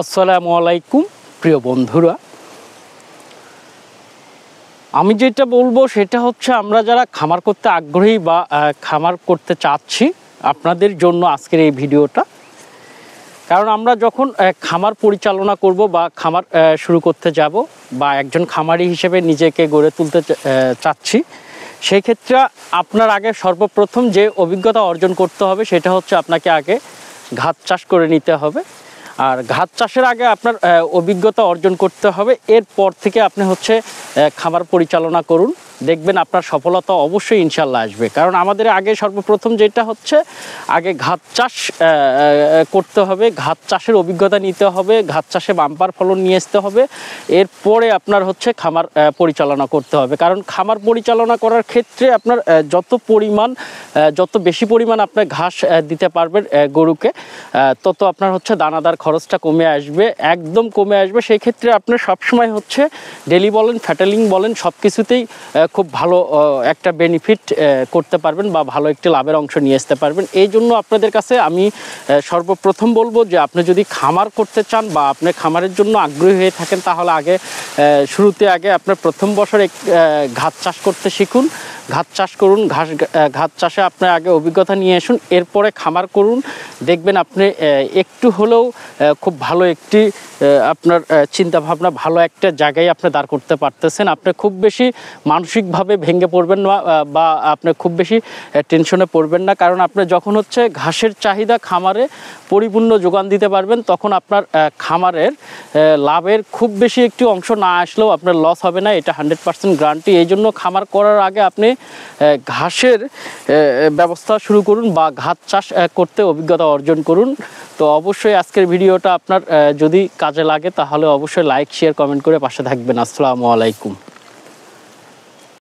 আসসালামু আলাইকুম প্রিয় বন্ধুরা, আমি যেটা বলবো সেটা হচ্ছে আমরা যারা খামার করতে আগ্রহী বা খামার করতে চাচ্ছি আপনাদের জন্য আজকের এই ভিডিওটা। কারণ আমরা যখন খামার পরিচালনা করব বা খামার শুরু করতে যাব বা একজন খামারি হিসেবে নিজেকে গড়ে তুলতে চাচ্ছি, সেই ক্ষেত্রে আপনার আগে সর্বপ্রথম যে অভিজ্ঞতা অর্জন করতে হবে সেটা হচ্ছে আপনাকে আগে ঘাস চাষ করে নিতে হবে। আর ঘাস চাষের আগে আপনার অভিজ্ঞতা অর্জন করতে হবে, এরপর থেকে আপনি হচ্ছে খামার পরিচালনা করুন, দেখবেন আপনার সফলতা অবশ্যই ইনশাল্লাহ আসবে। কারণ আমাদের আগে সর্বপ্রথম যেটা হচ্ছে আগে ঘাস চাষ করতে হবে, ঘাস চাষের অভিজ্ঞতা নিতে হবে, ঘাস চাষে বাম্পার ফলন নিয়ে আসতে হবে, এরপরে আপনার হচ্ছে খামার পরিচালনা করতে হবে। কারণ খামার পরিচালনা করার ক্ষেত্রে আপনার যত বেশি পরিমাণ আপনার ঘাস দিতে পারবেন গরুকে, তত আপনার হচ্ছে দানাদার খরচটা কমে আসবে, একদম কমে আসবে। সেই ক্ষেত্রে আপনার সবসময় হচ্ছে ডেলি বলেন, ফ্যাটেলিং বলেন, সব কিছুতেই খুব ভালো একটা বেনিফিট করতে পারবেন বা ভালো একটি লাভের অংশ নিয়ে আসতে পারবেন। এই জন্য আপনাদের কাছে আমি সর্বপ্রথম বলবো যে আপনি যদি খামার করতে চান বা আপনি খামারের জন্য আগ্রহী হয়ে থাকেন, তাহলে শুরুতে আপনার প্রথম বছর ঘাস চাষ করতে শিখুন, ঘাস চাষ করুন, ঘাস চাষে আপনার আগে অভিজ্ঞতা নিয়ে আসুন, এরপরে খামার করুন। দেখবেন আপনি একটু হলেও খুব ভালো একটি আপনার চিন্তাভাবনা, ভালো একটা জায়গায় আপনি দাঁড় করতে পারতেছেন। আপনি খুব বেশি মানসিকভাবে ভেঙে পড়বেন না বা আপনি খুব বেশি টেনশনে পড়বেন না। কারণ আপনি যখন হচ্ছে ঘাসের চাহিদা খামারে পরিপূর্ণ যোগান দিতে পারবেন, তখন আপনার খামারের লাভের খুব বেশি একটি অংশ না আসলেও আপনার লস হবে না, এটা 100% গ্যারান্টি। এই জন্য খামার করার আগে আপনি ঘাসের ব্যবস্থা শুরু করুন বা ঘাস চাষ করতে অভিজ্ঞতা অর্জন করুন। তো অবশ্যই আজকের ভিডিওটা আপনার যদি কাজে লাগে তাহলে অবশ্যই লাইক, শেয়ার, কমেন্ট করে পাশে থাকবেন। আসসালামু আলাইকুম।